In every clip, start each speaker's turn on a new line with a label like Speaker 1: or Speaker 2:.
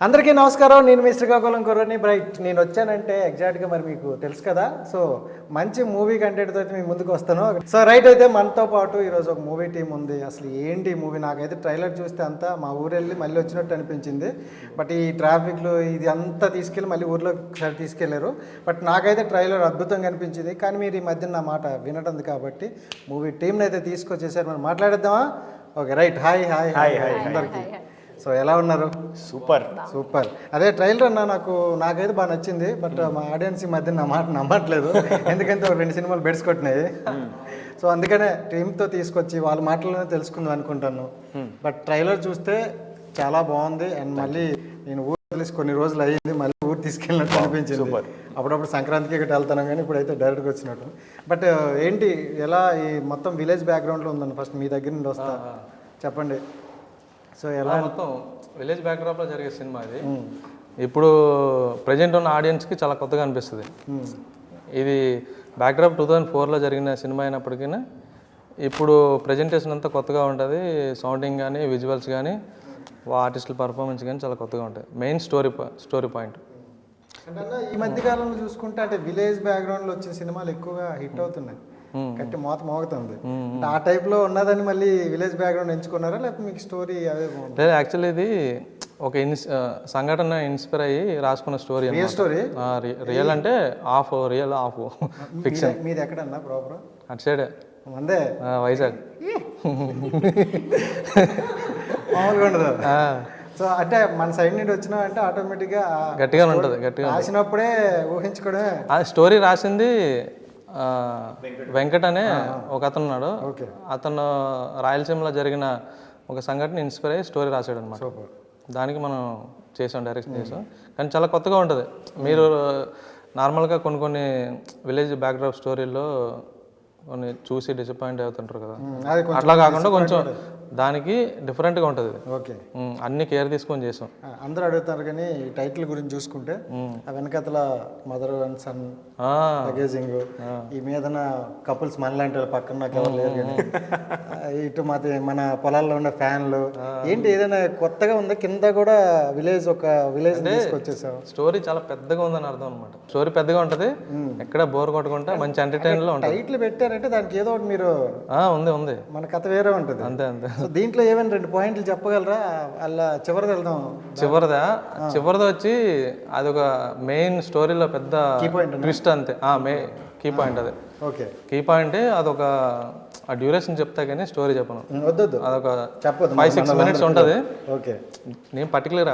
Speaker 1: అందరికీ నమస్కారం. నేను మీ శ్రీకాకుళం కుర్రని బ్రైట్. నేను వచ్చానంటే ఎగ్జాక్ట్గా మరి మీకు తెలుసు కదా, సో మంచి మూవీ కంటెంట్తో అయితే మీ ముందుకు వస్తాను. సో రైట్, అయితే మనతో పాటు ఈరోజు ఒక మూవీ టీం ఉంది. అసలు ఏంటి మూవీ, నాకైతే ట్రైలర్ చూస్తే అంతా మా ఊరు వెళ్ళి మళ్ళీ వచ్చినట్టు అనిపించింది. బట్ ఈ ట్రాఫిక్లో ఇది అంతా తీసుకెళ్ళి మళ్ళీ ఊర్లో ఒకసారి తీసుకెళ్లారు. బట్ నాకైతే ట్రైలర్ అద్భుతంగా అనిపించింది. కానీ మీరు ఈ మధ్య నా మాట వినడం కాబట్టి మూవీ టీంని అయితే తీసుకొచ్చేసారు. మనం మాట్లాడేద్దామా? Okay right. Hi hi hi hi అందరికీ. సో ఎలా ఉన్నారు?
Speaker 2: Super
Speaker 1: super. అదే ట్రైలర్ అన్న నాకైతే బాగా నచ్చింది. బట్ మా ఆడియన్స్ ఈ మధ్య నా మాట నమ్మట్లేదు, ఎందుకంటే ఒక 2 సినిమాలు బెడ్స్ కొట్టినాయి. సో అందుకనే టీంతో తీసుకొచ్చి వాళ్ళ మాటలోనే తెలుసుకుందాం అనుకుంటాను. బట్ ట్రైలర్ చూస్తే చాలా బాగుంది. అండ్ మళ్ళీ నేను ఊరు తెలిసి కొన్ని రోజులు అయ్యింది, మళ్ళీ ఊరు తీసుకెళ్ళినట్టు అనిపించింది. అప్పుడప్పుడు సంక్రాంతికి ఇక్కడ వెళ్తాను, కానీ ఇప్పుడైతే డైరెక్ట్గా వచ్చినట్టు. బట్ ఏంటి, ఎలా ఈ మొత్తం విలేజ్ బ్యాక్గ్రౌండ్లో ఉందండి. ఫస్ట్ మీ దగ్గర నుండి వస్తా, చెప్పండి. సో ఎలా
Speaker 2: మొత్తం విలేజ్ బ్యాక్డ్రాప్లో జరిగే సినిమా ఇది. ఇప్పుడు ప్రజెంట్ ఉన్న ఆడియన్స్కి చాలా కొత్తగా అనిపిస్తుంది. ఇది బ్యాక్డ్రాప్ 2004లో జరిగిన సినిమా అయినప్పటికీ ఇప్పుడు ప్రజెంటేషన్ అంతా కొత్తగా ఉంటుంది. సౌండింగ్ కానీ విజువల్స్ కానీ ఆర్టిస్టుల పర్ఫార్మెన్స్ కానీ చాలా కొత్తగా ఉంటుంది. Main story point.
Speaker 1: అంటే ఈ మధ్య కాలంలో చూసుకుంటే అంటే విలేజ్ బ్యాక్గ్రౌండ్లో వచ్చిన సినిమాలు ఎక్కువగా హిట్ అవుతున్నాయి, కట్టి మోత మోగుతుంది. ఆ టైప్లో ఉన్నదని మళ్ళీ విలేజ్ బ్యాక్గ్రౌండ్ ఎంచుకున్నారా, లేకపోతే మీకు స్టోరీ అదే?
Speaker 2: లేదు, యాక్చువల్లీ ఇది ఒక సంఘటన ఇన్స్పైర్ అయ్యి రాసుకున్న స్టోరీ.
Speaker 1: Real story.
Speaker 2: రియల్ అంటే హాఫ్ రియల్ హాఫ్ ఫిక్షన్.
Speaker 1: మీది ఎక్కడన్నా ప్రాపర్?
Speaker 2: అటు సైడే
Speaker 1: అందే
Speaker 2: వైజాగ్.
Speaker 1: మామూలుగా ఉండదు. సో అంటే మన సైడ్ నుండి వచ్చినా అంటే ఆటోమేటిక్గా
Speaker 2: గట్టిగా ఉంటుంది. గట్టిగా
Speaker 1: రాసినప్పుడే ఊహించుకోవడమే.
Speaker 2: ఆ స్టోరీ రాసింది వెంకట్ అనే ఒక అతను ఉన్నాడు. అతను రాయలసీమలో జరిగిన ఒక సంఘటన ఇన్స్పైర్ అయ్యి స్టోరీ రాశాడు అనమాట. దానికి మనం డైరెక్షన్ చేసాం. కానీ చాలా కొత్తగా ఉంటుంది. మీరు నార్మల్గా కొన్ని విలేజ్ బ్యాక్డ్రాప్ స్టోరీల్లో కొన్ని చూసి డిసప్పాయింట్ అవుతుంటారు కదా, అట్లా కాకుండా కొంచెం దానికి డిఫరెంట్గా ఉంటుంది.
Speaker 1: ఓకే,
Speaker 2: అన్ని కేర్ తీసుకొని చేసాం.
Speaker 1: అందరూ అడుగుతారు, కానీ ఈ టైటిల్ గురించి చూసుకుంటే ఆ వెనకతల మదర్ అండ్ సన్ ప్యాకేజింగ్, ఈ మీదన కపుల్స్ మనలాంటి వాళ్ళు పక్కన నాకు ఎవరు లేరు, కానీ ఇటు మన పొలాల్లో ఉండే ఫ్యాన్లు ఏంటి, ఏదైనా కొత్తగా ఉందా? కింద కూడా విలేజ్ తీసుకొచ్చేసాం.
Speaker 2: స్టోరీ చాలా పెద్దగా ఉందని అర్థం అనమాట. స్టోరీ పెద్దగా ఉంటుంది, ఎక్కడ బోర్ కొట్టుకుంటే మంచి ఎంటర్టైన్ లో ఉంటుంది.
Speaker 1: టైటిల్ పెట్టారంటే దానికి ఏదో ఒకటి మీరు
Speaker 2: ఉంది
Speaker 1: మన కథ వేరే ఉంటుంది.
Speaker 2: అంతే.
Speaker 1: సో దీంట్లో ఏమైనా 2 పాయింట్లు చెప్పగలరా? అలా చివరిది వెళ్దాం.
Speaker 2: చివరిది వచ్చి అదొక మెయిన్ స్టోరీలో పెద్ద ట్విస్ట్. అంతే, కీ పాయింట్ అది.
Speaker 1: ఓకే,
Speaker 2: కీ పాయింట్ అదొక డ్యూరేషన్ చెప్తా కానీ స్టోరీ చెప్పను.
Speaker 1: వద్దు,
Speaker 2: అదొక
Speaker 1: చెప్పదు.
Speaker 2: 5-6 మినిట్స్ ఉంటుంది.
Speaker 1: ఓకే,
Speaker 2: నేను పర్టికులర్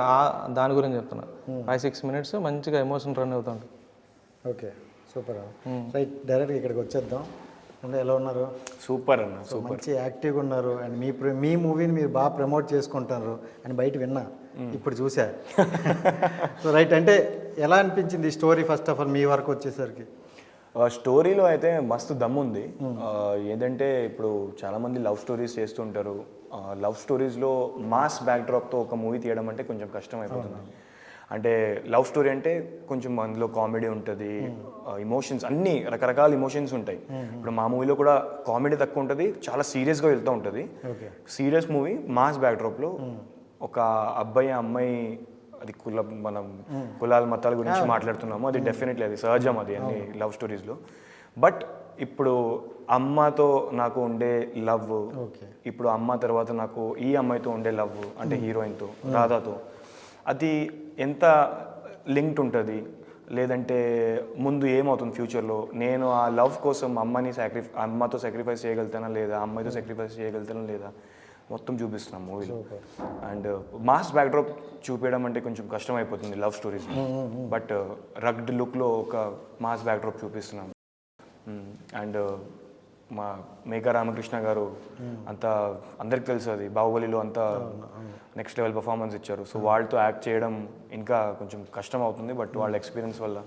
Speaker 2: దాని గురించి చెప్తున్నా. 5-6 మినిట్స్ మంచిగా ఎమోషన్ రన్ అవుతుంది.
Speaker 1: Okay, super. రైట్, డైరెక్ట్గా ఇక్కడికి వచ్చేద్దాం. ఎలా ఉన్నారు?
Speaker 2: సూపర్ అన్న,
Speaker 1: మంచి యాక్టివ్గా ఉన్నారు. అండ్ మీ మూవీని మీరు బాగా ప్రమోట్ చేసుకుంటారు అని బయట విన్నా, ఇప్పుడు చూసా. సో రైట్, అంటే ఎలా అనిపించింది ఈ స్టోరీ? ఫస్ట్ ఆఫ్ ఆల్ మీ వరకు వచ్చేసరికి
Speaker 3: స్టోరీలో అయితే మస్తు దమ్ ఉంది. ఏంటంటే ఇప్పుడు చాలామంది లవ్ స్టోరీస్ చేస్తుంటారు. లవ్ స్టోరీస్లో మాస్ బ్యాక్డ్రాప్తో ఒక మూవీ తీయడం అంటే కొంచెం కష్టం అయిపోతుంది. అంటే లవ్ స్టోరీ అంటే కొంచెం అందులో కామెడీ ఉంటుంది, ఇమోషన్స్, అన్ని రకరకాల ఇమోషన్స్ ఉంటాయి. ఇప్పుడు మా మూవీలో కూడా కామెడీ తక్కువ ఉంటుంది, చాలా సీరియస్గా వెళ్తూ ఉంటుంది. సీరియస్ మూవీ మాస్ బ్యాక్డ్రాప్లో ఒక అబ్బాయి అమ్మాయి, అది మనం కులాల మతాల గురించి మాట్లాడుతున్నాము, అది డెఫినెట్లీ అది సహజం, అది అన్ని లవ్ స్టోరీస్లో. బట్ ఇప్పుడు అమ్మతో నాకు ఉండే లవ్, ఇప్పుడు అమ్మ తర్వాత నాకు ఈ అమ్మాయితో ఉండే లవ్, అంటే హీరోయిన్తో రాధాతో, అది ఎంత లింక్డ్ ఉంటుంది, లేదంటే ముందు ఏమవుతుంది ఫ్యూచర్లో, నేను ఆ లవ్ కోసం అమ్మతో సాక్రిఫైస్ చేయగలుగుతానా లేదా, అమ్మాయితో సాక్రిఫైస్ చేయగలుగుతానా లేదా, మొత్తం చూపిస్తున్నాం మూవీలో. అండ్ మాస్ బ్యాక్డ్రాప్ చూపించడం అంటే కొంచెం కష్టం అయిపోతుంది లవ్ స్టోరీస్, బట్ రగ్డ్ లుక్లో ఒక మాస్ బ్యాక్డ్రాప్ చూపిస్తున్నాం. అండ్ మా మేఘా రామకృష్ణ గారు అంతా అందరికి తెలుసు, అది బాహుబలిలో అంతా నెక్స్ట్ లెవెల్ పర్ఫార్మెన్స్ ఇచ్చారు. సో వాళ్ళతో యాక్ట్ చేయడం ఇంకా కొంచెం కష్టం అవుతుంది, బట్ వాళ్ళ ఎక్స్పీరియన్స్ వల్ల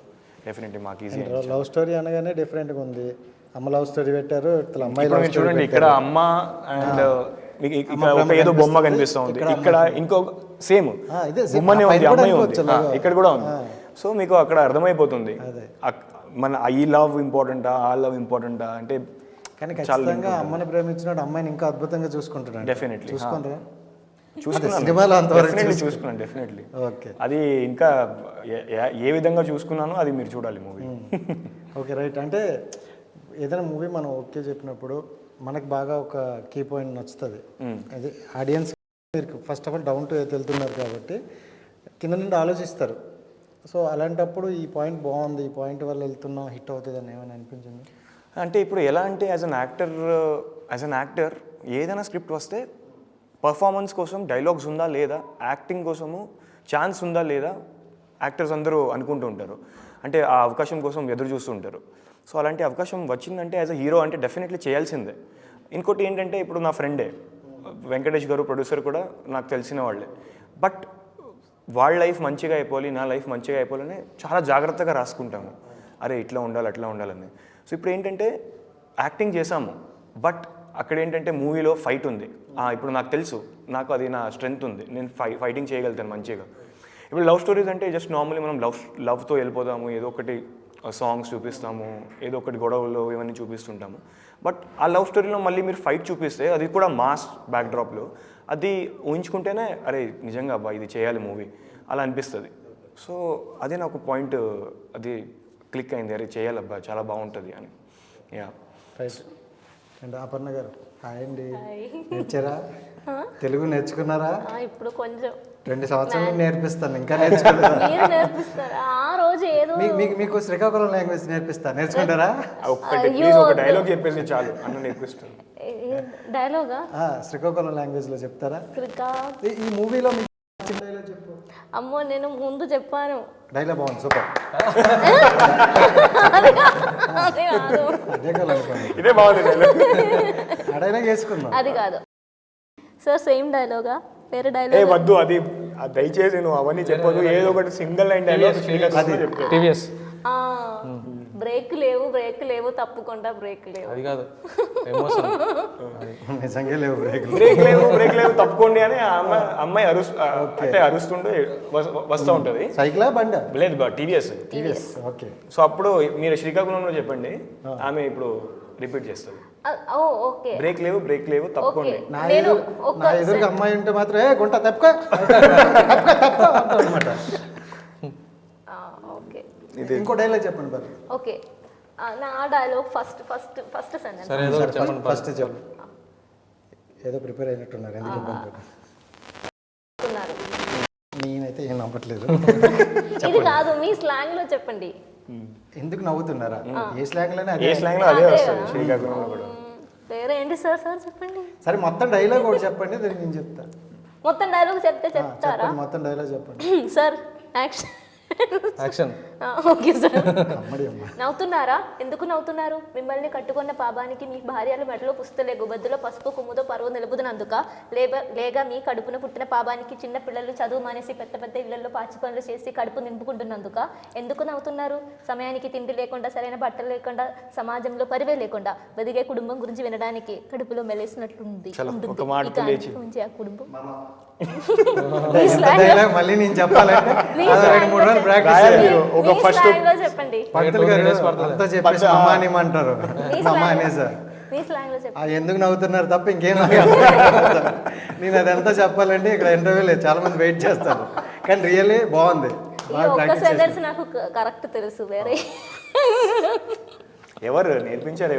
Speaker 3: డెఫినెట్లీ మాకు ఈజీ.
Speaker 1: లవ్ స్టోరీ అనగానే డిఫరెంట్గా ఉంది. అమ్మ లవ్ స్టోరీ పెట్టారు, అమ్మాయి
Speaker 3: చూడండి, ఇక్కడ అమ్మ అండ్ ఏదో బొమ్మ కనిపిస్తూ ఉంది, ఇక్కడ ఇంకో సేమ్ బొమ్మనే ఉంది, అమ్మాయి ఉంది, ఇక్కడ కూడా ఉంది. సో మీకు అక్కడ అర్థమైపోతుంది మన ఈ లవ్ ఇంపార్టెంటా, ఆ లవ్ ఇంపార్టెంటా అంటే.
Speaker 1: కానీ ఖచ్చితంగా అమ్మని ప్రేమించినాడు అమ్మాయిని ఇంకా అద్భుతంగా చూసుకుంటున్నాడు.
Speaker 3: డెఫినెట్లీ
Speaker 1: చూసుకుంటారా? సినిమాలో అంతవరకు
Speaker 3: డెఫినెట్లీ చూసుకున్నాను డెఫినెట్లీ.
Speaker 1: ఓకే
Speaker 3: అది ఇంకా ఏ విధంగా చూసుకున్నానో అది మీరు చూడాలి మూవీ.
Speaker 1: Okay right. అంటే ఏదైనా మూవీ మనం ఓకే చెప్పినప్పుడు మనకు బాగా ఒక కీ పాయింట్ నచ్చుతుంది. అది ఆడియన్స్ మీరు first of all down to earth వెళ్తున్నారు కాబట్టి కింద నుండి ఆలోచిస్తారు. సో అలాంటప్పుడు ఈ పాయింట్ బాగుంది, ఈ పాయింట్ వల్ల వెళ్తున్నాం, హిట్ అవుతుంది అని ఏమైనా అనిపించింది?
Speaker 3: అంటే ఇప్పుడు ఎలా అంటే యాజ్ అన్ యాక్టర్ ఏదైనా స్క్రిప్ట్ వస్తే పర్ఫార్మెన్స్ కోసం డైలాగ్స్ ఉందా లేదా, యాక్టింగ్ కోసము ఛాన్స్ ఉందా లేదా యాక్టర్స్ అందరూ అనుకుంటూ ఉంటారు. అంటే ఆ అవకాశం కోసం ఎదురు చూస్తూ ఉంటారు. సో అలాంటి అవకాశం వచ్చిందంటే యాజ్ అ హీరో అంటే డెఫినెట్లీ చేయాల్సిందే. ఇంకోటి ఏంటంటే ఇప్పుడు నా ఫ్రెండే వెంకటేష్ గారు ప్రొడ్యూసర్ కూడా నాకు తెలిసిన వాళ్ళే. బట్ వాళ్ళ లైఫ్ మంచిగా అయిపోవాలి, నా లైఫ్ మంచిగా అయిపోవాలని చాలా జాగ్రత్తగా రాసుకుంటాము. అరే ఇట్లా ఉండాలి అట్లా ఉండాలని. సో ఇప్పుడు ఏంటంటే యాక్టింగ్ చేసాము, బట్ అక్కడ ఏంటంటే మూవీలో ఫైట్ ఉంది. ఇప్పుడు నాకు తెలుసు, నాకు అది నా స్ట్రెంగ్త్ ఉంది, నేను ఫైటింగ్ చేయగలుగుతాను మంచిగా. ఇప్పుడు లవ్ స్టోరీస్ అంటే జస్ట్ నార్మల్లీ మనం లవ్తో వెళ్ళిపోదాము, ఏదో ఒకటి సాంగ్స్ చూపిస్తాము, ఏదో ఒకటి గొడవలు ఇవన్నీ చూపిస్తుంటాము. బట్ ఆ లవ్ స్టోరీలో మళ్ళీ మీరు ఫైట్ చూపిస్తే అది కూడా మాస్ బ్యాక్డ్రాప్లో అది ఊహించుకుంటేనే అరే నిజంగా అబ్బా ఇది చేయాలి మూవీ అలా అనిపిస్తుంది. సో అదే నాకు పాయింట్, అది క్లిక్ అయింది, అరే చేయాలబ్బా చాలా బాగుంటుంది అని. Yeah
Speaker 1: right. అండ్ అపర్ణ గారు హాయ్ అండి. నేర్చారా? తెలుగు నేర్చుకున్నారా?
Speaker 4: ఇప్పుడు కొంచెం
Speaker 1: 2 సంవత్సరాలు నేర్పిస్తాను, ఇంకా నేర్చుకోలేదు.
Speaker 4: మీరు నేర్పిస్తారా? ఆ రోజు ఏదో
Speaker 1: మీకు శ్రీకాకుళం లాంగ్వేజ్ నేర్చుకుంటారా?
Speaker 3: ఒక్కటి ప్లీజ్ ఒక డైలాగ్ చెప్పేసి చాలు అన్న నేర్పిస్తాను.
Speaker 4: డైలాగా
Speaker 1: శ్రీకాకుళం లాంగ్వేజ్ లో చెప్తారా? ఈ మూవీలో మీకు నచ్చిన డైలాగ్ చెప్పు.
Speaker 4: అమ్మో నేను ముందు చెప్పాను.
Speaker 1: డైలాగ్ బాగుంది, సూపర్.
Speaker 4: అదే కాదు,
Speaker 1: అదే కదా అనుకోండి,
Speaker 3: ఇదే బాగుంది డైలాగ్.
Speaker 1: ఆ డైలాగ్ వేసుకుందాం.
Speaker 4: అది కాదు సార్, సేమ్ డైలాగా వేరే డైలాగ్
Speaker 3: వద్దు, అది దయచేసి నువ్వు అవన్నీ చెప్పదు. ఏదో ఒకటి సింగిల్ లైన్ డైలాగ్ చెప్తా.
Speaker 2: టీవీఎస్
Speaker 4: బ్రేక్ లేవు తప్పకుండా బ్రేక్ లేవు.
Speaker 2: అది కాదు ఎమోషన్,
Speaker 1: నిజంగా లేవు
Speaker 3: బ్రేక్ లేవు తప్పుకోండి అని అమ్మాయి అంటే అరుస్తుంటే వస్తూ ఉంటుంది.
Speaker 1: సైకిలా బండి?
Speaker 3: లేదు టీవీఎస్.
Speaker 1: ఓకే.
Speaker 3: సో అప్పుడు మీరు శ్రీకాకుళంలో చెప్పండి, ఆమె ఇప్పుడు రిపీట్ చేస్తుంది.
Speaker 4: ఓకే
Speaker 3: బ్రేక్ లేవు తప్పుకోండి.
Speaker 1: నా ఎదురుగా అమ్మాయి ఉంటే మాత్రం ఏ గుంట తప్పుకో అనమాట.
Speaker 4: ఓకే,
Speaker 1: ఇంకో డైలాగ్ చెప్పండి మరి.
Speaker 4: ఓకే నా డైలాగ్ ఫస్ట్ సెంటెన్స్.
Speaker 2: సరే ఏదో ఒకటి చెప్పండి.
Speaker 1: ఫస్ట్ చెప్పు. ఏదో ప్రిపేర్ అయినట్టున్నారు, ఎందుకు
Speaker 4: ఉన్నారు.
Speaker 1: నేనైతే ఏం నమ్మట్లేదు.
Speaker 4: ఇది కాదు, మీ స్లాంగ్ లో చెప్పండి.
Speaker 1: ఎందుకు నవ్వుతున్నారా? ఏ స్లాంగ్ లోనే
Speaker 3: అదే వస్తుంది శ్రీకాకుళంలో కూడా.
Speaker 4: వేరే ఏంటి సార్ చెప్పండి.
Speaker 1: సరే మొత్తం డైలాగ్ ఒకటి చెప్పండి, దాన్ని నేను చెప్తా.
Speaker 4: మొత్తం డైలాగ్ చెప్తారా?
Speaker 1: మొత్తం డైలాగ్ చెప్పండి
Speaker 4: సార్. యాక్షన్. Okay sir. నవ్వుతున్నారా? ఎందుకు నవ్వుతున్నారు? మిమ్మల్ని కట్టుకున్న పాపానికి మీ భార్యల మెడలో పుస్తలే గుబద్దులో పసుపు కుమ్ముతో పరువు నిలుపుతున్నందుక, లేక మీ కడుపున పుట్టిన పాపానికి చిన్న పిల్లలు చదువు మానేసి పెద్ద ఇళ్లలో పాచి పనులు చేసి కడుపు నింపుకుంటున్నందుక ఎందుకు నవ్వుతున్నారు? సమయానికి తిండి లేకుండా, సరైన బట్టలు లేకుండా, సమాజంలో పరివే లేకుండా బతికే కుటుంబం గురించి వినడానికి కడుపులో మెలేసినట్లుంది ఆ కుటుంబం.
Speaker 1: మళ్ళీ నేను చెప్పాలంటే
Speaker 4: చెప్పండి.
Speaker 1: ఎందుకు నవ్వుతున్నారు తప్ప ఇంకేం నేను అదంతా చెప్పాలంటే ఇక్కడ ఇంటర్వ్యూ లేదు, చాలా మంది వెయిట్ చేస్తారు. కానీ రియల్లీ బాగుంది.
Speaker 4: నాకు కరెక్ట్ తెలుసు. వేరే
Speaker 3: ఎవరు నేర్పించారు?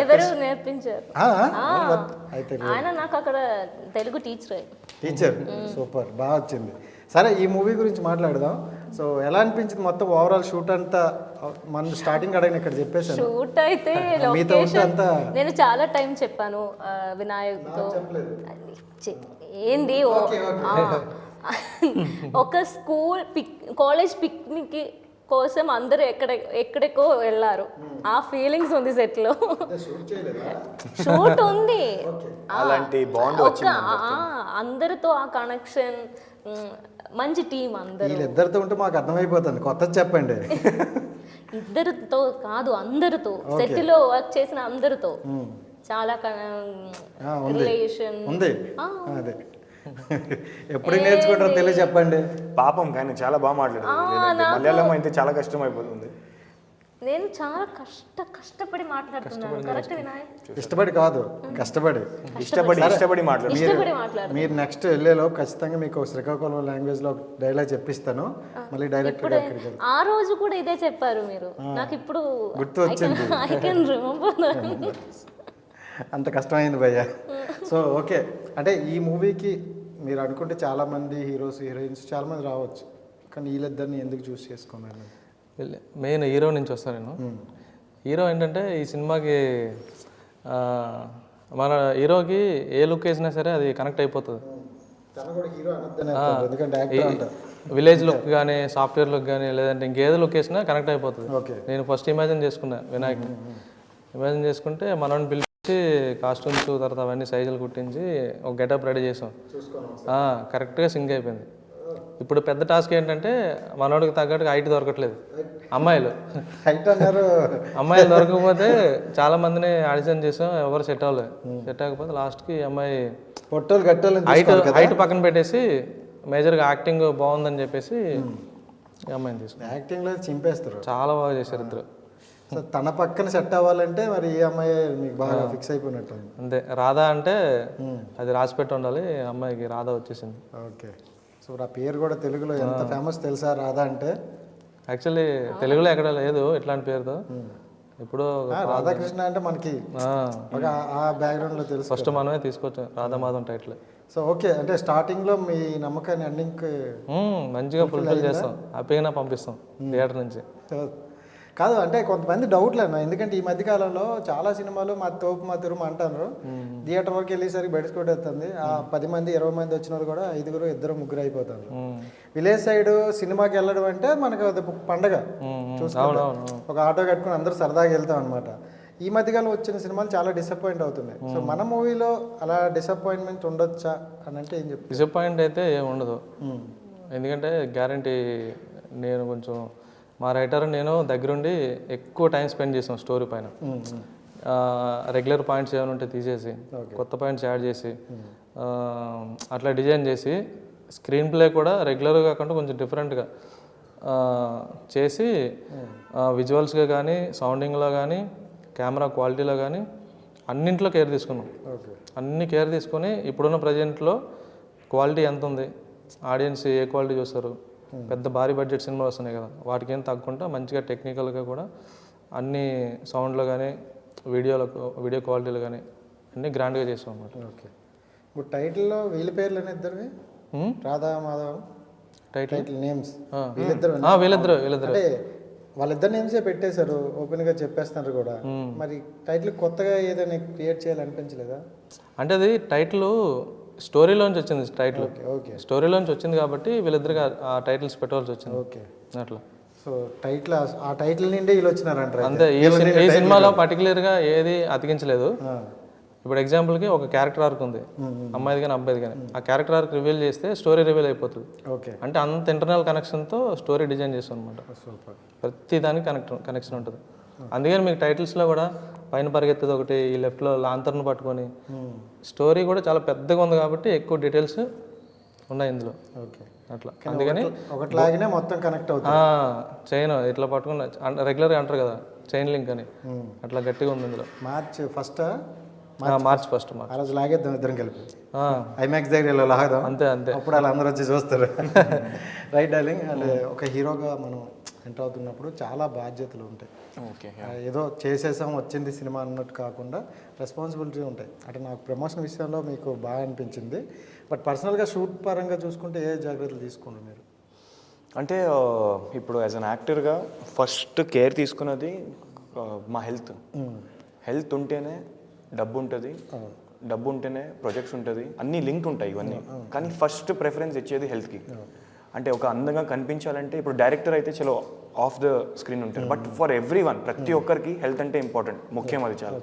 Speaker 4: ఎవరు నేర్పించారు? ఆయన నాకు అక్కడ తెలుగు టీచర్.
Speaker 1: సూపర్, బాగా వచ్చింది. సరే ఈ మూవీ గురించి మాట్లాడదాం. సో ఎలా అనిపించింది మొత్తం ఓవరాల్ షూట్ అంతా? మనం స్టార్టింగ్ అడిగిన ఇక్కడ చెప్పేసాను.
Speaker 4: షూట్ అయితే నేను చాలా టైం చెప్పాను వినాయక్తో. ఏంది ఒక స్కూల్ కాలేజ్ పిక్నిక్ కోసం అందరూ ఎక్కడెక్కో వెళ్ళారు. ఆ ఫీలింగ్స్ ఉంది సెట్ లో. షూట్ ఉంది, అందరితో ఆ కనెక్షన్, మంచి టీం అందరూ.
Speaker 1: ఇద్దరితో ఉంటే మాకు అర్థమైపోతుంది, కొత్తది చెప్పండి.
Speaker 4: ఇద్దరితో కాదు, అందరితో, సెట్ లో వర్క్ చేసిన అందరితో చాలా రిలేషన్
Speaker 1: ఉంది. అదే ఎప్పుడు నేర్చుకుంటారో తెలియ చెప్పండి.
Speaker 3: పాపం కానీ చాలా బాగా మాట్లాడారు. మలయాళం అయితే చాలా కష్టం అయిపోతుంది.
Speaker 4: నేను చాలా కష్టపడి మాట్లాడుతున్నాను. కరెక్ట్ వినాయ్?
Speaker 1: ఇష్టపడి కాదు, కష్టపడి
Speaker 3: ఇష్టపడి మాట్లాడు.
Speaker 4: ఇష్టపడి మాట్లాడు.
Speaker 1: మీరు నెక్స్ట్ వెళ్ళేలో ఖచ్చితంగా మీకు శ్రీకాకుళం లాంగ్వేజ్లో డైలాగ్ చెప్పిస్తాను, మళ్ళీ డైరెక్ట్గా అక్కడికి వెళ్తాను.
Speaker 4: ఆ రోజు కూడా ఇదే చెప్పారు మీరు. నాకు ఇప్పుడు
Speaker 1: గుర్తు వచ్చింది.
Speaker 4: I can remember.
Speaker 1: అంత కష్టమైంది భయ్య. సో ఓకే, అంటే ఈ మూవీకి మీరు అనుకుంటే చాలామంది హీరోస్ హీరోయిన్స్ చాలామంది రావచ్చు, కానీ వీళ్ళిద్దరిని ఎందుకు చూస్ చేసుకున్నాను?
Speaker 2: మెయిన్ హీరో నుంచి వస్తాను నేను. హీరో ఏంటంటే ఈ సినిమాకి మన హీరోకి ఏ లుక్ వేసినా సరే అది కనెక్ట్ అయిపోతుంది. విలేజ్ లుక్ కానీ సాఫ్ట్వేర్ లుక్ కానీ లేదంటే ఇంకేదో లుక్ వేసినా కనెక్ట్ అయిపోతుంది. నేను ఫస్ట్ ఇమాజిన్ చేసుకున్నా వినాయక్, ఇమాజిన్ చేసుకుంటే మనోని పిలిచి కాస్ట్యూమ్స్ తర్వాత అవన్నీ సైజులు కుట్టించి ఒక గెటప్ రెడీ చేసాం. కరెక్ట్గా సింక్ అయిపోయింది. ఇప్పుడు పెద్ద టాస్క్ ఏంటంటే మనోడికి తగ్గట్టుగా హైట్ దొరకట్లేదు. అమ్మాయిలు దొరకకపోతే చాలా మందిని ఆడిషన్ చేసాం, ఎవరు సెట్ అవ్వలేదు. సెట్ అవ్వకపోతే లాస్ట్కి అమ్మాయి హైట్ పక్కన పెట్టేసి మేజర్గా యాక్టింగ్ బాగుందని చెప్పేసి అమ్మాయిని తీసుకున్నాం.
Speaker 1: యాక్టింగ్లో చింపేస్తారు,
Speaker 2: చాలా బాగా చేశారు ఇద్దరు.
Speaker 1: సో తన పక్కన సెట్ అవ్వాలంటే మరి ఈ అమ్మాయి మీకు బాగా ఫిక్స్ అయిపోయినట్టు.
Speaker 2: అంతే, రాధా అంటే అది రాసి పెట్టి ఉండాలి, అమ్మాయికి రాధా వచ్చేసింది.
Speaker 1: ఓకే, సో ఆ పేరు కూడా తెలుగులో ఎంత ఫేమస్ తెలుసా రాధా అంటే?
Speaker 2: యాక్చువల్లీ తెలుగులో ఎక్కడ లేదు ఇట్లాంటి పేరుతో. ఇప్పుడు
Speaker 1: రాధాకృష్ణ అంటే మనకి ఆ బ్యాక్గ్రౌండ్లో తెలుసు.
Speaker 2: ఫస్ట్ మనమే తీసుకొచ్చాం రాధామాధవ్ టైటిల్.
Speaker 1: సో ఓకే, అంటే స్టార్టింగ్లో మీ నమ్మకాన్ని ఎండింగ్
Speaker 2: మంచిగా ఫుల్ఫిల్ చేస్తాం, హ్యాపీగా పంపిస్తాం థియేటర్ నుంచి.
Speaker 1: కాదు అంటే కొంతమంది డౌట్లు అన్న, ఎందుకంటే ఈ మధ్యకాలంలో చాలా సినిమాలు మా తోపు మా తిరుమ అంటారు, థియేటర్ వరకు వెళ్ళేసరికి బెడిసికొట్టేస్తుంది. ఆ 10 మంది 20 మంది వచ్చిన వాళ్ళు కూడా 5 2 3 అయిపోతారు. విలేజ్ సైడ్ సినిమాకి వెళ్ళడం అంటే మనకు అది పండగ చూసుకుంటాం, ఒక ఆటో కట్టుకుని అందరూ సరదాగా వెళ్తాం అనమాట. ఈ మధ్యకాలం వచ్చిన సినిమాలు చాలా డిసప్పాయింట్ అవుతున్నాయి. సో మన మూవీలో అలా డిసప్పాయింట్మెంట్ ఉండొచ్చా అని అంటే ఏం చెప్తారు?
Speaker 2: డిసప్పాయింట్ అయితే ఏమి ఉండదు, ఎందుకంటే గ్యారంటీ నేను కొంచెం మా రైటర్ నేను దగ్గరుండి ఎక్కువ టైం స్పెండ్ చేసాం స్టోరీ పైన. రెగ్యులర్ పాయింట్స్ ఏమైనా ఉంటే తీసేసి కొత్త పాయింట్స్ యాడ్ చేసి అట్లా డిజైన్ చేసి స్క్రీన్ ప్లే కూడా రెగ్యులర్గా కాకుండా కొంచెం డిఫరెంట్గా చేసి విజువల్స్గా కానీ సౌండింగ్లో కానీ కెమెరా క్వాలిటీలో కానీ అన్నింట్లో కేర్ తీసుకున్నాం. అన్ని కేర్ తీసుకొని ఇప్పుడున్న ప్రజెంట్లో క్వాలిటీ ఎంత ఉంది, ఆడియన్స్ ఏ క్వాలిటీ చూస్తారు, పెద్ద భారీ బడ్జెట్ సినిమాలు వస్తున్నాయి కదా, వాటికి ఏం తగ్గకుండా మంచిగా టెక్నికల్గా కూడా అన్ని సౌండ్లో కానీ వీడియో క్వాలిటీలు కానీ అన్నీ గ్రాండ్గా చేస్తాం అన్నమాట.
Speaker 1: ఓకే, ఇప్పుడు టైటిల్లో వీళ్ళ పేర్లు ఇద్దరు రాధా మాధవ్ టైటిల్ నేమ్స్ వీళ్ళిద్దరు
Speaker 2: అంటే
Speaker 1: వాళ్ళిద్దరు నేమ్సే పెట్టేశారు, ఓపెన్గా చెప్పేస్తున్నారు కూడా. మరి టైటిల్ కొత్తగా ఏదైనా క్రియేట్ చేయాలనిపించలేదా?
Speaker 2: అంటే అది టైటిల్ స్టోరీలోంచి వచ్చింది, టైటిల్ స్టోరీలోంచి వచ్చింది కాబట్టి వీళ్ళిద్దరికి ఆ టైటిల్స్ పెట్టవలసి వచ్చింది.
Speaker 1: ఓకే,
Speaker 2: అట్లా.
Speaker 1: సో టైటిల్ ఆ టైటిల్ నుండి వీళ్ళు వచ్చినారంటారు.
Speaker 2: అంతే, ఈ సినిమాలో పర్టికులర్గా ఏది అతికించలేదు. ఇప్పుడు ఎగ్జాంపుల్కి ఒక క్యారెక్టర్ ఆర్క్ ఉంది, అమ్మాయిది కానీ అబ్బాయిది కానీ, ఆ క్యారెక్టర్ ఆర్క్ రివీల్ చేస్తే స్టోరీ రివీల్ అయిపోతుంది.
Speaker 1: ఓకే, అంటే
Speaker 2: అంత ఇంటర్నల్ కనెక్షన్తో స్టోరీ డిజైన్ చేస్తాం అనమాట. ప్రతి దానికి కనెక్షన్ ఉంటుంది. అందుకని మీకు టైటిల్స్లో కూడా పైన పరిగెత్తేది ఒకటి, ఈ లెఫ్ట్లో లాంతర్ను పట్టుకొని, స్టోరీ కూడా చాలా పెద్దగా ఉంది కాబట్టి ఎక్కువ డీటెయిల్స్ ఉన్నాయి ఇందులో.
Speaker 1: ఓకే,
Speaker 2: అట్లా అందుకని
Speaker 1: ఒకట్లాగానే మొత్తం కనెక్ట్ అవుతుంది.
Speaker 2: చైన్ ఇట్లా పట్టుకున్న రెగ్యులర్గా అంటారు కదా చైన్ లింక్ అని, అట్లా గట్టిగా ఉంది ఇందులో.
Speaker 1: మార్చ్
Speaker 2: 1
Speaker 1: ఆ రోజు లాగేద్దాం ఇద్దరం కలిపి, ఐమాక్స్ దగ్గర లాగదాం.
Speaker 2: అంతే అంతే,
Speaker 1: అప్పుడు వాళ్ళు అందరూ వచ్చి చూస్తారు. Right darling. అంటే ఒక హీరోగా మనం ఎంటర్ అవుతున్నప్పుడు చాలా బాధ్యతలు ఉంటాయి.
Speaker 3: ఓకే,
Speaker 1: ఏదో చేసేసాం వచ్చింది సినిమా అన్నట్టు కాకుండా రెస్పాన్సిబిలిటీ ఉంటాయి. అంటే నాకు ప్రమోషన్ విషయంలో మీకు బాగా అనిపించింది. బట్ పర్సనల్గా షూట్ పరంగా చూసుకుంటే ఏ జాగ్రత్తలు తీసుకున్నారు మీరు?
Speaker 3: అంటే ఇప్పుడు యాజ్ అన్ యాక్టర్గా ఫస్ట్ కేర్ తీసుకున్నది మా హెల్త్ ఉంటేనే డబ్బు ఉంటుంది, డబ్బు ఉంటేనే ప్రాజెక్ట్స్ ఉంటుంది, అన్నీ లింక్ ఉంటాయి ఇవన్నీ. కానీ ఫస్ట్ ప్రిఫరెన్స్ ఇచ్చేది హెల్త్కి. అంటే ఒక అందంగా కనిపించాలంటే ఇప్పుడు డైరెక్టర్ అయితే చలో ఆఫ్ ద స్క్రీన్ ఉంటారు, బట్ ఫర్ ఎవ్రీవన్ ప్రతి ఒక్కరికి హెల్త్ అంటే ఇంపార్టెంట్, ముఖ్యం అది చాలా.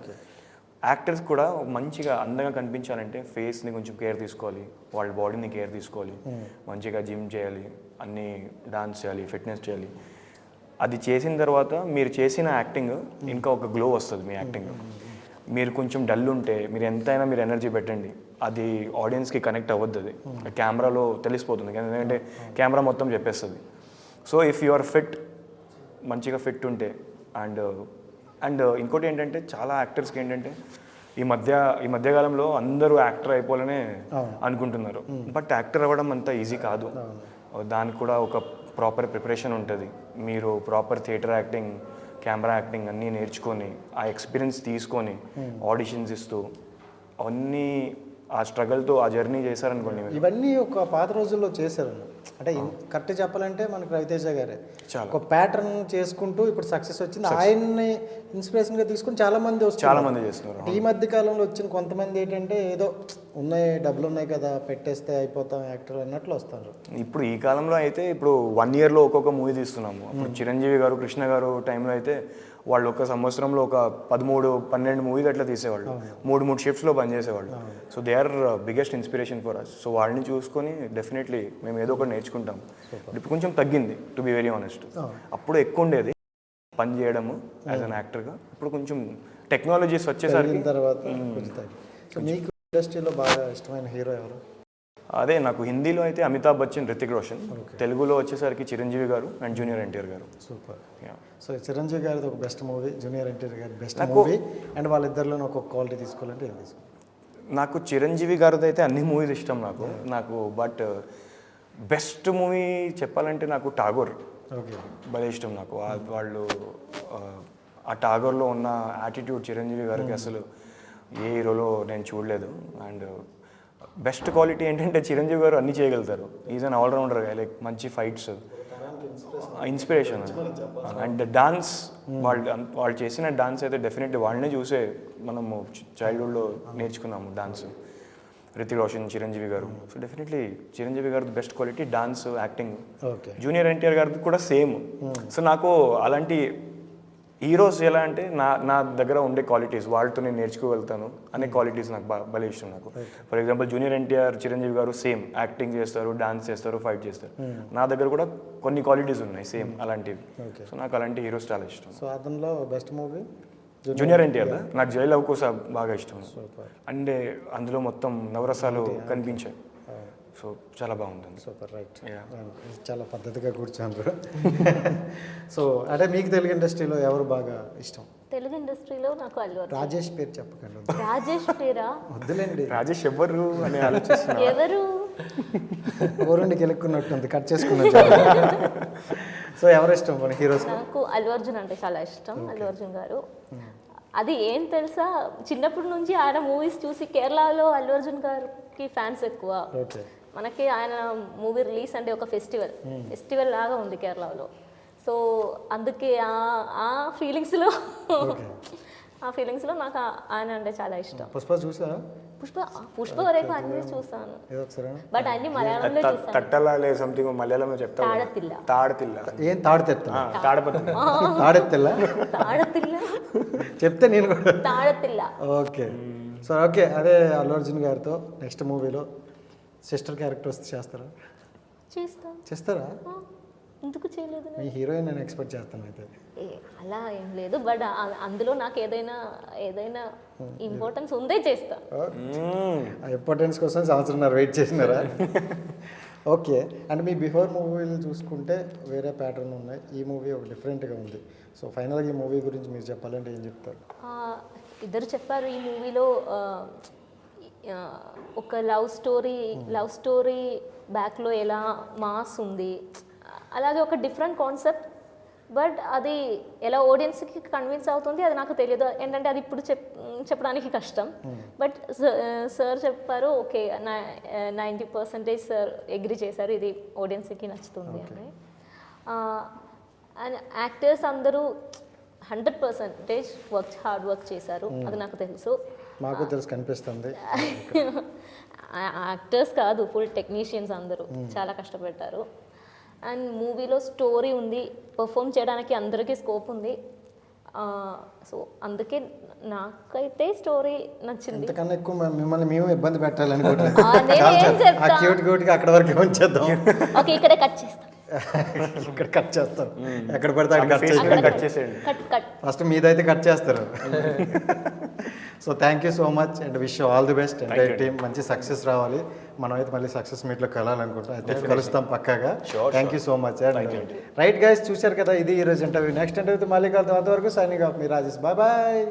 Speaker 3: యాక్టర్స్ కూడా మంచిగా అందంగా కనిపించాలంటే ఫేస్ని కొంచెం కేర్ తీసుకోవాలి, వాళ్ళ బాడీని కేర్ తీసుకోవాలి, మంచిగా జిమ్ చేయాలి, అన్నీ డాన్స్ చేయాలి, ఫిట్నెస్ చేయాలి. అది చేసిన తర్వాత మీరు చేసిన యాక్టింగ్ ఇంకా ఒక గ్లో వస్తుంది మీ యాక్టింగ్. మీరు కొంచెం డల్ ఉంటే మీరు ఎంతైనా మీరు ఎనర్జీ పెట్టండి, అది ఆడియన్స్కి కనెక్ట్ అవ్వద్దు. అది కెమెరాలో తెలిసిపోతుంది, ఎందుకంటే కెమెరా మొత్తం చెప్పేస్తుంది. So if you are fit, మంచిగా ఫిట్ ఉంటే అండ్ ఇంకోటి ఏంటంటే చాలా యాక్టర్స్కి ఏంటంటే ఈ మధ్యకాలంలో అందరూ యాక్టర్ అయిపోవాలనే అనుకుంటున్నారు. బట్ యాక్టర్ అవ్వడం అంత ఈజీ కాదు. దానికి కూడా ఒక ప్రాపర్ ప్రిపరేషన్ ఉంటుంది. మీరు proper theatre acting, camera acting అన్నీ నేర్చుకొని ఆ ఎక్స్పీరియన్స్ తీసుకొని ఆడిషన్స్ ఇస్తూ అవన్నీ ఆ స్ట్రగల్తో ఆ జర్నీ చేశారనుకోండి.
Speaker 1: ఇవన్నీ ఒక పాత రోజుల్లో చేశారు. అంటే కరెక్ట్ చెప్పాలంటే మనకు రవితేజ గారే ఒక ప్యాటర్న్ చేసుకుంటూ ఇప్పుడు సక్సెస్ వచ్చింది. ఆయన్ని ఇన్స్పిరేషన్గా తీసుకుని చాలా మంది
Speaker 3: చేస్తున్నారు.
Speaker 1: ఈ మధ్య కాలంలో వచ్చిన కొంతమంది ఏంటంటే ఏదో ఉన్నాయి, డబ్బులు ఉన్నాయి కదా పెట్టేస్తే అయిపోతాం యాక్టర్ అన్నట్లు వస్తారు.
Speaker 3: ఇప్పుడు ఈ కాలంలో అయితే ఇప్పుడు 1 yearలో ఒక్కొక్క మూవీ తీస్తున్నాము. అప్పుడు చిరంజీవి గారు, కృష్ణ గారు టైంలో అయితే వాళ్ళు ఒక సంవత్సరంలో ఒక 13-12 మూవీలు అట్లా తీసేవాళ్ళు. 3 షిఫ్ట్స్లో పనిచేసేవాళ్ళు. So they are biggest inspiration for us. So వాళ్ళని చూసుకొని డెఫినెట్లీ మేము ఏదో ఒకటి నేర్చుకుంటాం. ఇప్పుడు కొంచెం తగ్గింది, టు బి వెరీ ఆనెస్ట్. అప్పుడు ఎక్కువ ఉండేది పని చేయడము యాజ్ అన్ యాక్టర్గా. ఇప్పుడు కొంచెం టెక్నాలజీస్ వచ్చేసరికి
Speaker 1: తర్వాత మీకు ఇండస్ట్రీలో బాగా ఇష్టమైన హీరో ఎవరు?
Speaker 3: అదే నాకు హిందీలో అయితే అమితాబ్ బచ్చన్, రితిక్ రోషన్. తెలుగులో వచ్చేసరికి చిరంజీవి గారు అండ్ జూనియర్ ఎన్టీఆర్ గారు.
Speaker 1: సూపర్. సో చిరంజీవి గారిది ఒక బెస్ట్ మూవీ, జూనియర్ ఎన్టీఆర్ గారి బెస్ట్ మూవీ, అండ్ వాళ్ళిద్దరిలో ఒక క్వాలిటీ తీసుకోవాలంటే ఏం తీసుకోవాలి?
Speaker 3: నాకు చిరంజీవి గారిది అయితే అన్ని మూవీస్ ఇష్టం నాకు. బట్ బెస్ట్ మూవీ చెప్పాలంటే నాకు ఠాగూర్ భలే ఇష్టం నాకు. వాళ్ళు ఆ ఠాగూర్లో ఉన్న యాటిట్యూడ్ చిరంజీవి గారికి అసలు ఏ హీరోలో నేను చూడలేదు. అండ్ బెస్ట్ క్వాలిటీ ఏంటంటే చిరంజీవి గారు అన్నీ చేయగలుగుతారు. ఈజ్ అన్ ఆల్రౌండర్, లైక్ మంచి ఫైట్స్, ఇన్స్పిరేషన్. అండ్ డాన్స్, వాళ్ళు చేసిన డాన్స్ అయితే డెఫినెట్లీ వాళ్ళనే చూసే మనము చైల్డ్హుడ్లో నేర్చుకున్నాము డాన్స్. రితిక్ రోషన్, చిరంజీవి గారు. సో డెఫినెట్లీ చిరంజీవి గారిది best quality dance, acting. Junior NTR గారిది కూడా సేమ్. సో నాకు అలాంటి హీరోస్ ఎలా అంటే నా దగ్గర ఉండే క్వాలిటీస్ వాళ్ళతో నేను నేర్చుకోగలుగుతాను అనే క్వాలిటీస్ నాకు భలే ఇష్టం నాకు. For example junior NTR, Chiranjeevi గారు సేమ్ యాక్టింగ్ చేస్తారు, డాన్స్ చేస్తారు, ఫైట్ చేస్తారు. నా దగ్గర కూడా కొన్ని క్వాలిటీస్ ఉన్నాయి సేమ్ అలాంటివి. సో నాకు అలాంటి హీరోస్ చాలా ఇష్టం.
Speaker 1: సో అతనిలో బెస్ట్ మూవీ
Speaker 3: జూనియర్ ఎన్టీఆర్ నాకు జై లవ్ కుశ బాగా ఇష్టం. అంటే అందులో మొత్తం నవరసాలు కనిపించాయి. సో చాలా బాగుంటుంది.
Speaker 1: సూపర్. రైట్. చాలా పద్ధతిగా కూర్చోండ్రు. సో అంటే మీకు తెలుగు ఇండస్ట్రీలో ఎవరు బాగా ఇష్టం?
Speaker 4: తెలుగు ఇండస్ట్రీలో నాకు అల్లు అర్జున్.
Speaker 1: రాజేష్ పేరు చెప్పకండి.
Speaker 4: రాజేష్ పేరా?
Speaker 1: వద్దులేండి.
Speaker 3: రాజేష్ ఎవరు అని ఆలోచిస్తున్నా.
Speaker 4: ఎవరు?
Speaker 1: కోరుండికి వెళ్ళుకున్నట్టుంది, కట్ చేసుకున్నట్టు. సో ఎవరు ఇష్టం మన హీరోస్?
Speaker 4: నాకు అల్లు అర్జున్ అంటే చాలా ఇష్టం. అల్లు అర్జున్ గారు అది ఏం తెలుసా, చిన్నప్పటి నుంచి ఆయన మూవీస్ చూసి కేరళలో అల్లు అర్జున్ గారికి ఫ్యాన్స్ ఎక్కువ. మనకి ఆయన మూవీ రిలీజ్ అంటే ఒక ఫెస్టివల్ లాగా ఉంది కేరళలో. సో అందుకే ఆ ఫీలింగ్స్లో నాకు ఆయన అంటే చాలా ఇష్టం.
Speaker 1: పుష్ప చూసారా?
Speaker 4: పుష్ప వరకు అన్ని చూసాను, బట్ అన్ని మలయాళంలో చూసాను.
Speaker 3: తట్టలాలే సంథింగ్ మలయాళంలో చెప్తా. తాడతిల్ల.
Speaker 1: ఏం తాడతెత్త?
Speaker 4: తాడతిల్ల
Speaker 1: చెప్తే నేను కూడా.
Speaker 4: తాడతిల్ల.
Speaker 1: ఓకే. సో ఓకే, అదే అల్లు అర్జున్ గారితో నెక్స్ట్ మూవీలో సిస్టర్ క్యారెక్టర్ వస్తే చేస్తారా?
Speaker 4: ఎందుకు చేయలేదు?
Speaker 1: మీ హీరోయిన్ నేను ఎక్స్పెక్ట్ చేస్తాను అయితే.
Speaker 4: అలా ఏం లేదు, బట్ అందులో నాకు ఏదైనా ఇంపార్టెన్స్ ఉందే చేస్తా.
Speaker 1: ఆ ఇంపార్టెన్స్ కోసం సంవత్సరం వెయిట్ చేసినారా? ఓకే. అండ్ మీ బిఫోర్ మూవీలు చూసుకుంటే వేరే ప్యాటర్న్ ఉన్నాయి, ఈ మూవీ ఒక డిఫరెంట్గా ఉంది. సో ఫైనల్గా ఈ మూవీ గురించి మీరు చెప్పాలంటే ఏం చెప్తారు?
Speaker 4: ఇద్దరు చెప్పారు. ఈ మూవీలో ఒక లవ్ స్టోరీ బ్యాక్లో ఎలా మాస్ ఉంది, అలాగే ఒక డిఫరెంట్ కాన్సెప్ట్. బట్ అది ఎలా ఆడియన్స్కి కన్విన్స్ అవుతుంది అది నాకు తెలియదు. ఏంటంటే అది ఇప్పుడు చెప్పడానికి కష్టం. బట్ సార్ చెప్పారు, ఓకే 90% సార్ అగ్రీ చేశారు ఇది ఆడియన్స్కి నచ్చుతుంది అని. అండ్ యాక్టర్స్ అందరూ 100% హార్డ్ వర్క్ చేశారు, అది నాకు తెలుసు.
Speaker 1: మాకు తెలుసు, కనిపిస్తుంది.
Speaker 4: యాక్టర్స్ కాదు, ఫుల్ టెక్నీషియన్స్ అందరూ చాలా కష్టపడ్డారు. అండ్ మూవీలో స్టోరీ ఉంది, పర్ఫామ్ చేయడానికి అందరికీ స్కోప్ ఉంది. సో అందుకే నాకైతే స్టోరీ నచ్చింది.
Speaker 1: అంతకన్నా ఎక్కువ మిమ్మల్ని మేము ఇబ్బంది పెట్టాలనుకుంటున్నాం. అక్కడ వరకు ఉంచేద్దాం.
Speaker 4: ఓకే, ఇక్కడే కట్ చేస్తాం.
Speaker 1: ఇక్కడ కట్ చేస్తాం, ఎక్కడ పడితే అక్కడ కట్ చేసేయండి. ఫస్ట్ మీదైతే కట్ చేస్తారు. So thank you so much and wish all the best entire team మంచి సక్సెస్ రావాలి. మనం అయితే మళ్ళీ సక్సెస్ మీట్లో కలాలనుకుంటాం, అయితే కలుస్తాం పక్కాగా. Thank you so much. Right guys, చూశారు కదా, ఇది ఈరోజు ఇంటర్వ్యూ. నెక్స్ట్ ఇంటర్వ్యూ మళ్ళీ కలుద్దాం. అంతవరకు సైనింగ్ ఆఫ్ మీ రాజేష్. Bye bye.